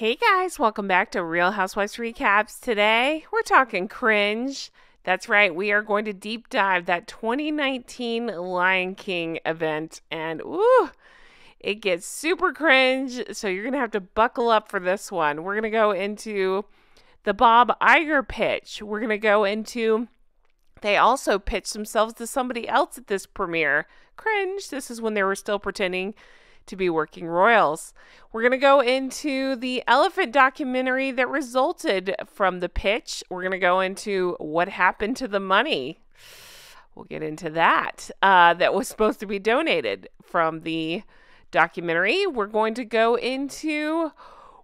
Hey guys, welcome back to Real Housewives Recaps. Today, we're talking cringe. That's right, we are going to deep dive that 2019 Lion King event, and it gets super cringe, so you're going to have to buckle up for this one. We're going to go into the Bob Iger pitch. We're going to go into, they also pitched themselves to somebody else at this premiere. Cringe, this is when they were still pretending to be working royals. We're going to go into the elephant documentary that resulted from the pitch. We're going to go into what happened to the money. We'll get into that. That was supposed to be donated from the documentary. We're going to go into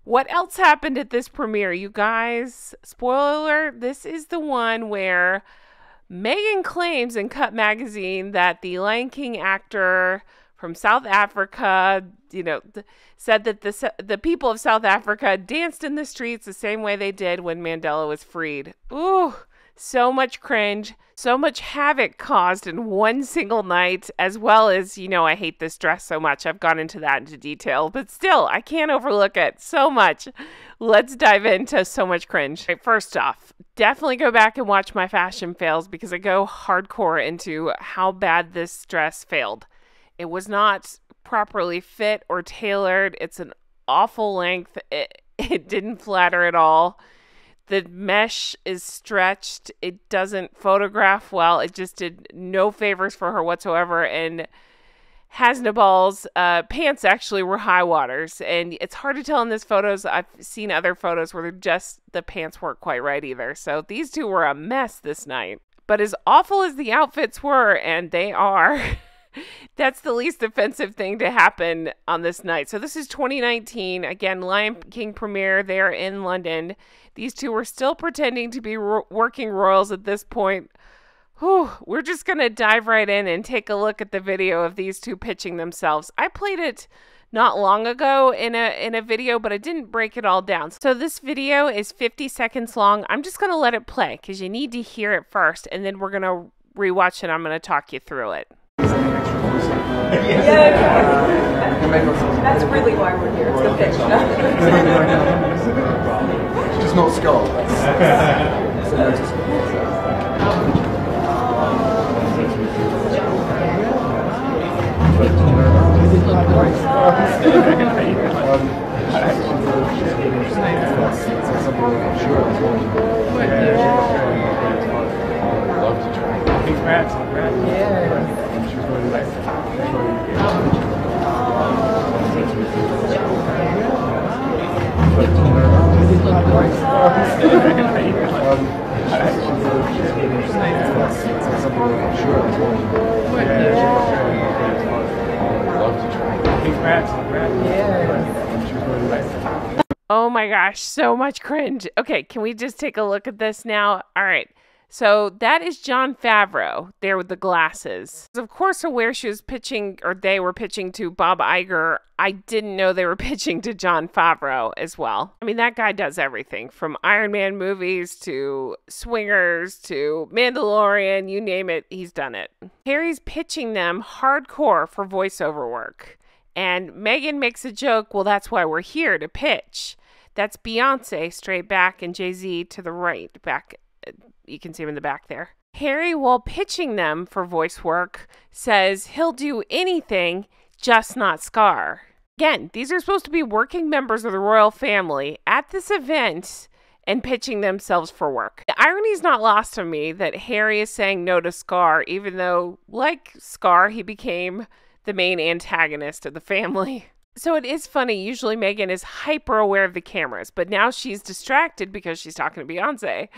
what else happened at this premiere. You guys, spoiler, this is the one where Meghan claims in Cut Magazine that the Lion King actor from South Africa, said that the people of South Africa danced in the streets the same way they did when Mandela was freed. Ooh, so much cringe, so much havoc caused in one single night, as well as, I hate this dress so much. I've gone into that into detail, but still, I can't overlook it so much. Let's dive into so much cringe. Right, first off, definitely go back and watch my fashion fails because I go hardcore into how bad this dress failed. It was not properly fit or tailored. It's an awful length. It didn't flatter at all. The mesh is stretched. It doesn't photograph well. It just did no favors for her whatsoever. And Hasnabal's pants actually were high waters. And it's hard to tell in these photos. I've seen other photos where the pants weren't quite right either. So these two were a mess this night. But as awful as the outfits were, and they are, that's the least offensive thing to happen on this night. So this is 2019. Again, Lion King premiere there in London. These two were still pretending to be working royals at this point. We're just going to dive right in and take a look at the video of these two pitching themselves. I played it not long ago in a video, but I didn't break it all down. So this video is 50 seconds long. I'm just going to let it play because you need to hear it first, and then we're going to rewatch it. I'm going to talk you through it. That's really why we're here. It's the pitch. Just not skull. Oh my gosh, so much cringe. Okay, can we just take a look at this now? All right. So that is Jon Favreau there with the glasses. Of course, aware she was pitching, or they were pitching to Bob Iger. I didn't know they were pitching to Jon Favreau as well. I mean, that guy does everything from Iron Man movies to Swingers to Mandalorian, you name it, he's done it. Harry's pitching them hardcore for voiceover work. And Meghan makes a joke, well, that's why we're here, to pitch. That's Beyonce straight back and Jay-Z to the right, back. You can see him in the back there. Harry, while pitching them for voice work, says he'll do anything, just not Scar. Again, these are supposed to be working members of the royal family at this event and pitching themselves for work. The irony is not lost on me that Harry is saying no to Scar, even though, like Scar, he became the main antagonist of the family. So it is funny, usually Meghan is hyper aware of the cameras, but now she's distracted because she's talking to Beyonce.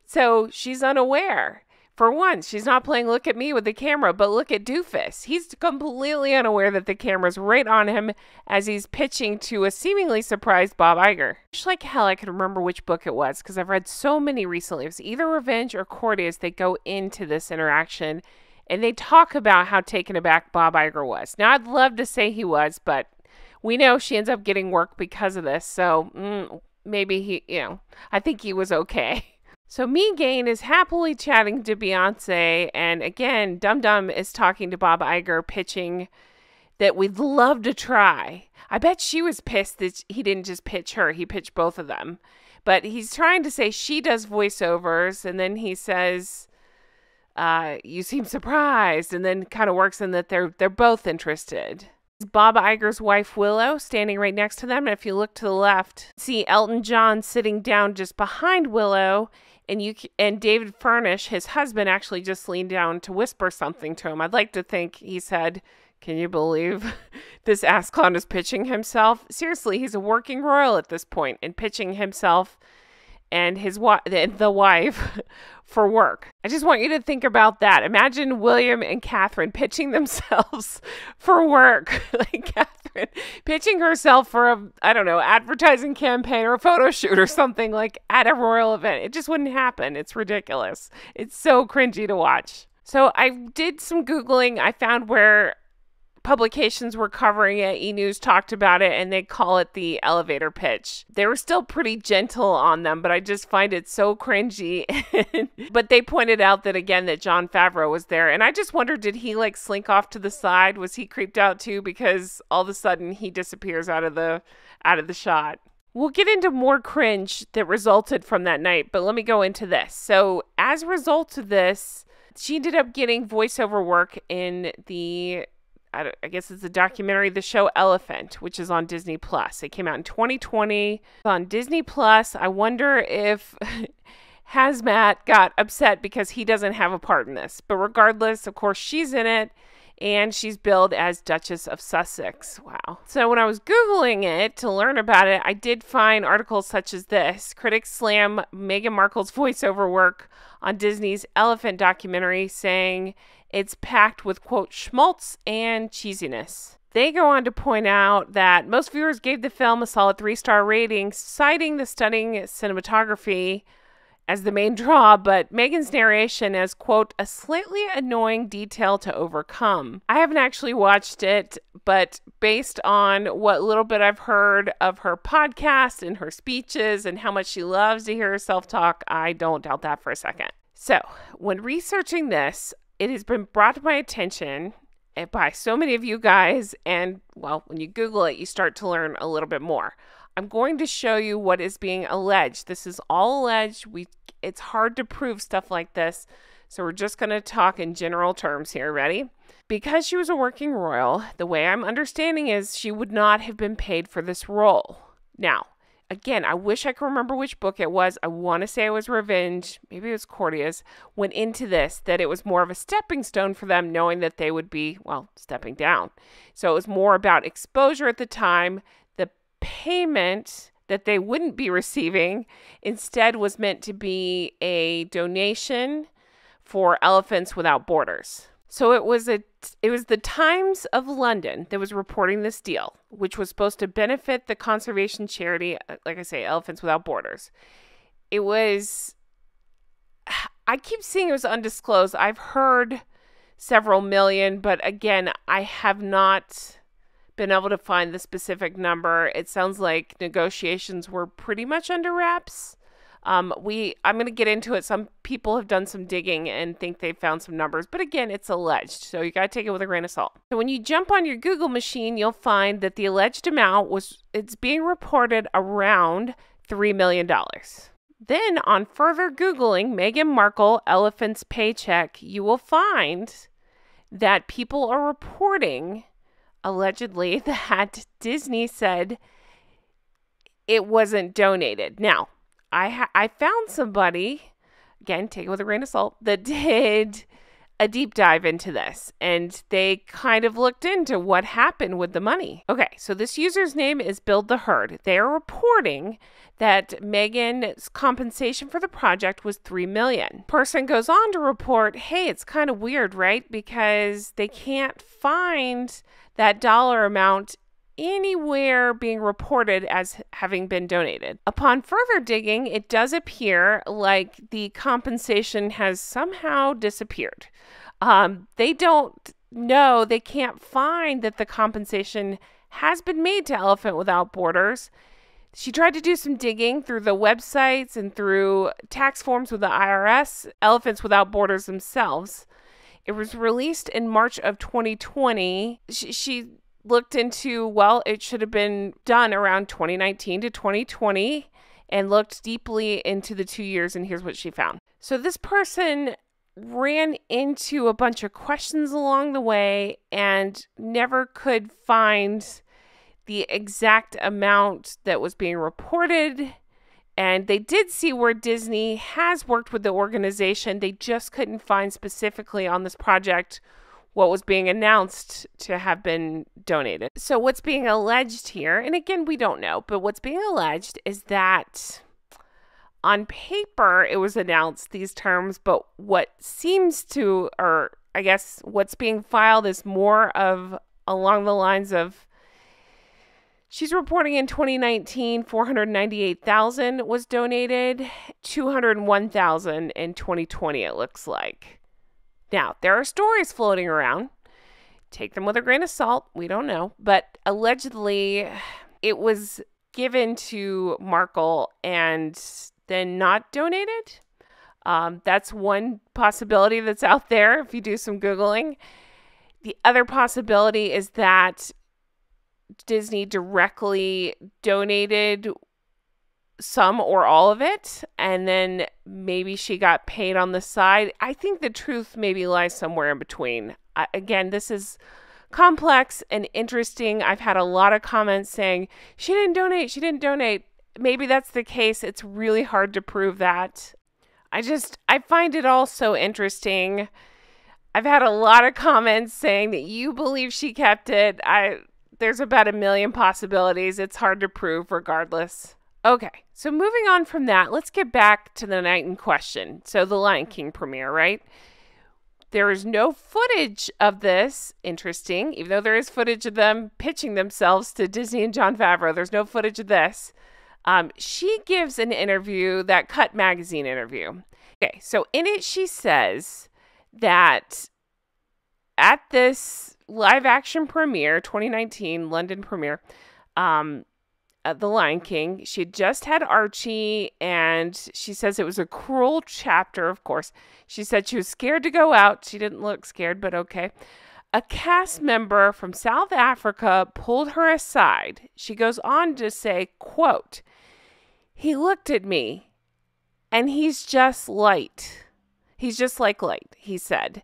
So she's unaware. For once, she's not playing look at me with the camera, but look at Doofus. He's completely unaware that the camera's right on him as he's pitching to a seemingly surprised Bob Iger. Just like hell, I can remember which book it was because I've read so many recently. It was either Revenge or Courteous. They go into this interaction and they talk about how taken aback Bob Iger was. Now, I'd love to say he was, but we know she ends up getting work because of this. So maybe he, I think he was okay. So Meghan is happily chatting to Beyonce, and again, Dum Dum is talking to Bob Iger, pitching that we'd love to try. I bet she was pissed that he didn't just pitch her. He pitched both of them. But he's trying to say she does voiceovers, and then he says, you seem surprised, and then kind of works in that they're both interested. Bob Iger's wife, Willow, standing right next to them. And if you look to the left, see Elton John sitting down just behind Willow, and David Furnish, his husband, actually just leaned down to whisper something to him. I'd like to think he said, "Can you believe this ass clown is pitching himself?" Seriously, he's a working royal at this point and pitching himself and the wife for work. I just want you to think about that. Imagine William and Catherine pitching themselves for work. Like Catherine pitching herself for a, advertising campaign or a photo shoot or something like at a royal event. It just wouldn't happen. It's ridiculous. It's so cringy to watch. So I did some Googling. I found where publications were covering it. E! News talked about it, and they call it the elevator pitch. They were still pretty gentle on them, but I just find it so cringy. But they pointed out that, again, that Jon Favreau was there, and I just wondered, did he like slink off to the side? Was he creeped out too? Because all of a sudden he disappears out of the shot. We'll get into more cringe that resulted from that night, but let me go into this. So as a result of this, she ended up getting voiceover work in I guess it's a documentary, the show Elephant, which is on Disney Plus. It came out in 2020 on Disney Plus. I wonder if Hazmat got upset because he doesn't have a part in this. But regardless, of course, she's in it, and she's billed as Duchess of Sussex. Wow. So when I was Googling it to learn about it, I did find articles such as this. Critics slam Meghan Markle's voiceover work on Disney's Elephant documentary, saying it's packed with, quote, schmaltz and cheesiness. They go on to point out that most viewers gave the film a solid 3-star rating, citing the stunning cinematography as the main draw, but Meghan's narration as, quote, a slightly annoying detail to overcome. I haven't actually watched it, but based on what little bit I've heard of her podcast and her speeches and how much she loves to hear herself talk, I don't doubt that for a second. So, when researching this, it has been brought to my attention by so many of you guys, and, well, when you Google it, you start to learn a little bit more. I'm going to show you what is being alleged. This is all alleged. It's hard to prove stuff like this, so we're just going to talk in general terms here. Ready? Because she was a working royal, the way I'm understanding is she would not have been paid for this role. Now, again, I wish I could remember which book it was. I want to say it was Revenge. Maybe it was Cordia's. Went into this, that it was more of a stepping stone for them, knowing that they would be, well, stepping down. So it was more about exposure at the time. The payment that they wouldn't be receiving instead was meant to be a donation for Elephants Without Borders. So it was the Times of London that was reporting this deal, which was supposed to benefit the conservation charity, like I say, Elephants Without Borders. I keep seeing it was undisclosed. I've heard several million, but again, I have not been able to find the specific number. It sounds like negotiations were pretty much under wraps. I'm going to get into it. Some people have done some digging and think they've found some numbers, but again, it's alleged, so you got to take it with a grain of salt. So when you jump on your Google machine, you'll find that the alleged amount it's being reported around $3 million. Then on further Googling Meghan Markle elephant's paycheck, you will find that people are reporting allegedly that Disney said it wasn't donated. Now, I found somebody, again, take it with a grain of salt, that did a deep dive into this, and they kind of looked into what happened with the money. Okay, so this user's name is Build the Herd. They are reporting that Meghan's compensation for the project was $3 million. Person goes on to report, hey, it's kind of weird, right? Because they can't find that dollar amount anywhere being reported as having been donated. Upon further digging, it does appear like the compensation has somehow disappeared. They don't know, they can't find that the compensation has been made to Elephant Without Borders. She tried to do some digging through the websites and through tax forms with the IRS, Elephants Without Borders themselves. It was released in March of 2020. She looked into, well, it should have been done around 2019 to 2020 and looked deeply into the 2 years, and here's what she found. So this person ran into a bunch of questions along the way and never could find the exact amount that was being reported. And they did see where Disney has worked with the organization. They just couldn't find specifically on this project what was being announced to have been donated. So what's being alleged here, and again, we don't know, but what's being alleged is that on paper it was announced, these terms, but what seems to, or I guess what's being filed is more of along the lines of, she's reporting in 2019, 498,000 was donated, 201,000 in 2020, it looks like. Now, there are stories floating around. Take them with a grain of salt. We don't know. But allegedly, it was given to Markle and then not donated. That's one possibility that's out there if you do some Googling. The other possibility is that Disney directly donated some or all of it, and then maybe she got paid on the side. I think the truth maybe lies somewhere in between. Again, this is complex and interesting. I've had a lot of comments saying, she didn't donate. Maybe that's the case. It's really hard to prove that. I find it all so interesting. I've had a lot of comments saying that you believe she kept it. There's about a million possibilities. It's hard to prove regardless. Okay, so moving on from that, let's get back to the night in question. So the Lion King premiere, right? There is no footage of this. Interesting. Even though there is footage of them pitching themselves to Disney and Jon Favreau, there's no footage of this. She gives an interview, that Cut Magazine interview. Okay, so in it she says that at this live action premiere, 2019 London premiere, The Lion King, she had just had Archie, and she says it was a cruel chapter, of course. She said she was scared to go out. She didn't look scared, but okay. A cast member from South Africa pulled her aside. She goes on to say, quote, "He looked at me, and he's just light. He's just like light," he said.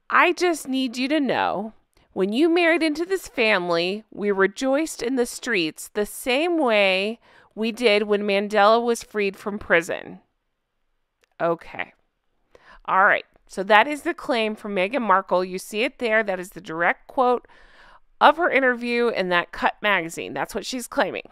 "I just need you to know, when you married into this family, we rejoiced in the streets the same way we did when Mandela was freed from prison." Okay. All right. So that is the claim from Meghan Markle. You see it there. That is the direct quote of her interview in that Cut magazine. That's what she's claiming.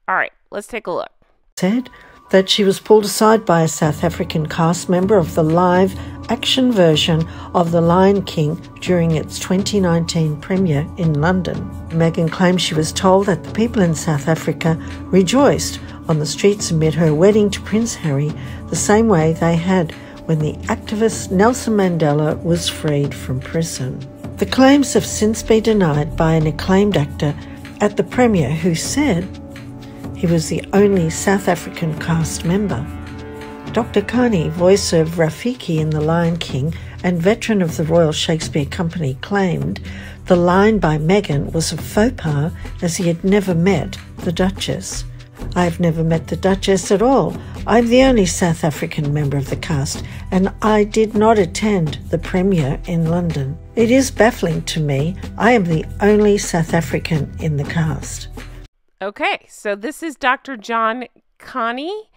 All right. Let's take a look. Said that she was pulled aside by a South African cast member of the live action version of The Lion King during its 2019 premiere in London. Meghan claimed she was told that the people in South Africa rejoiced on the streets amid her wedding to Prince Harry the same way they had when the activist Nelson Mandela was freed from prison. The claims have since been denied by an acclaimed actor at the premiere who said he was the only South African cast member. Dr. Khani, voice of Rafiki in The Lion King and veteran of the Royal Shakespeare Company, claimed the line by Meghan was a faux pas as he had never met the Duchess. "I've never met the Duchess at all. I'm the only South African member of the cast, and I did not attend the premiere in London. It is baffling to me. I am the only South African in the cast." Okay, so this is Dr. John Khani,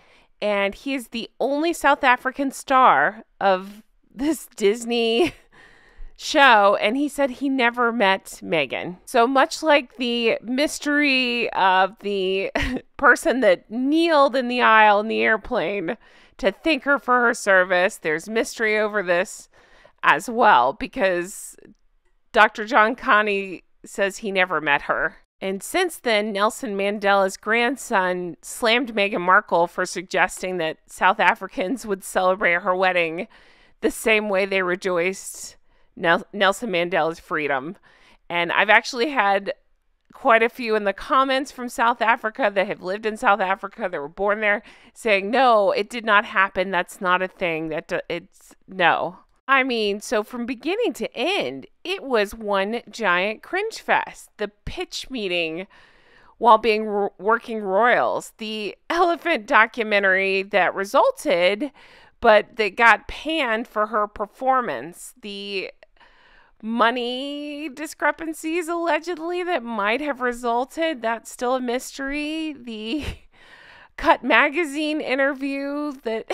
and he is the only South African star of this Disney show, and he said he never met Meghan. So much like the mystery of the person that kneeled in the aisle in the airplane to thank her for her service, there's mystery over this as well, because Dr. John Khani says he never met her. And since then, Nelson Mandela's grandson slammed Meghan Markle for suggesting that South Africans would celebrate her wedding the same way they rejoiced Nelson Mandela's freedom. And I've actually had quite a few in the comments from South Africa that have lived in South Africa, that were born there, saying, no, it did not happen. That's not a thing. No. I mean, so from beginning to end, it was one giant cringe fest. The pitch meeting while being working royals, the elephant documentary that resulted, but that got panned for her performance, the money discrepancies allegedly that might have resulted, that's still a mystery, the Cut Magazine interview that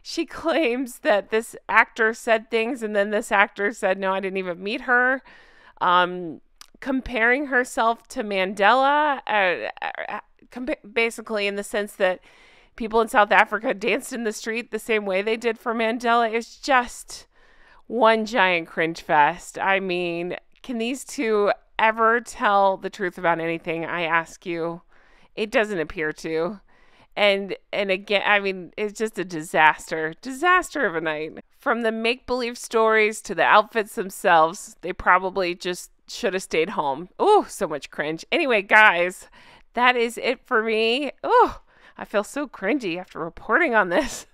she claims that this actor said things and then this actor said, no, I didn't even meet her. Comparing herself to Mandela, basically in the sense that people in South Africa danced in the street the same way they did for Mandela, is just one giant cringe fest. I mean, can these two ever tell the truth about anything? I ask you. It doesn't appear to. And again, I mean, it's just a disaster of a night. From the make-believe stories to the outfits themselves, they probably just should have stayed home. Oh, so much cringe. Anyway, guys, that is it for me. Oh, I feel so cringy after reporting on this.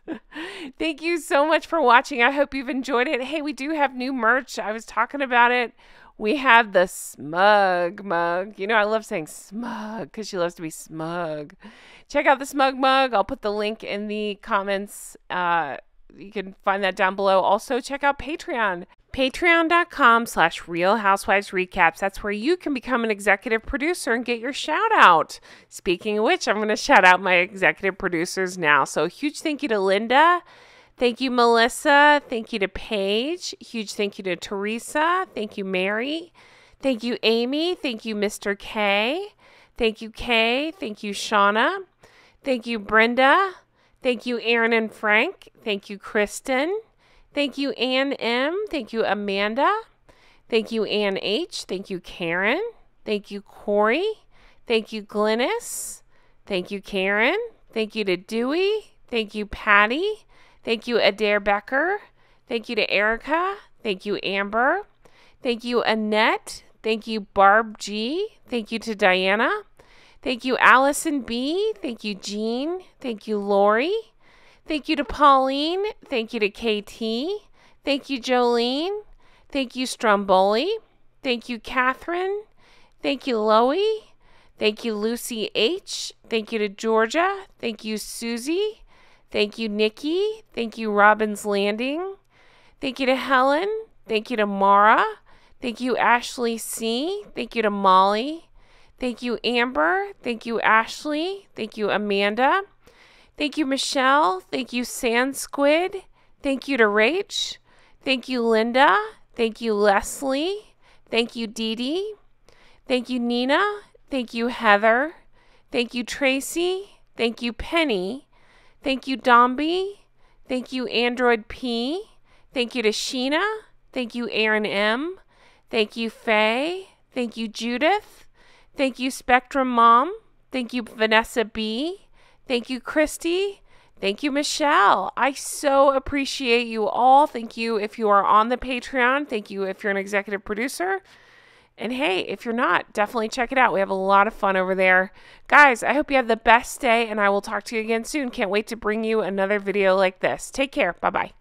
Thank you so much for watching. I hope you've enjoyed it. Hey, we do have new merch. I was talking about it. We have the smug mug. You know, I love saying smug because she loves to be smug. Check out the smug mug. I'll put the link in the comments. You can find that down below. Also, check out Patreon. Patreon.com/Real Housewives Recaps. That's where you can become an executive producer and get your shout out. Speaking of which, I'm going to shout out my executive producers now. So, huge thank you to Linda. Thank you, Melissa. Thank you to Paige. Huge thank you to Teresa. Thank you, Mary. Thank you, Amy. Thank you, Mr. K. Thank you, Kay. Thank you, Shauna. Thank you, Brenda. Thank you, Aaron and Frank. Thank you, Kristen. Thank you, Ann M. Thank you, Amanda. Thank you, Ann H. Thank you, Karen. Thank you, Corey. Thank you, Glynis. Thank you, Karen. Thank you to Dewey. Thank you, Patty. Thank you, Adair Becker. Thank you to Erica. Thank you, Amber. Thank you, Annette. Thank you, Barb G. Thank you to Diana. Thank you, Allison B. Thank you, Jean. Thank you, Lori. Thank you to Pauline. Thank you to KT. Thank you, Jolene. Thank you, Stromboli. Thank you, Catherine. Thank you, Loie. Thank you, Lucy H. Thank you to Georgia. Thank you, Susie. Thank you, Nikki. Thank you, Robin's Landing. Thank you to Helen. Thank you to Mara. Thank you, Ashley C. Thank you to Molly. Thank you, Amber. Thank you, Ashley. Thank you, Amanda. Thank you, Michelle. Thank you, Sand Squid. Thank you to Rach. Thank you, Linda. Thank you, Leslie. Thank you, Dee Dee. Thank you, Nina. Thank you, Heather. Thank you, Tracy. Thank you, Penny. Thank you, Domby. Thank you, Android P. Thank you to Sheena. Thank you, Aaron M. Thank you, Faye. Thank you, Judith. Thank you, Spectrum Mom. Thank you, Vanessa B. Thank you, Christy. Thank you, Michelle. I so appreciate you all. Thank you if you are on the Patreon. Thank you if you're an executive producer. And hey, if you're not, definitely check it out. We have a lot of fun over there. Guys, I hope you have the best day, and I will talk to you again soon. Can't wait to bring you another video like this. Take care. Bye-bye.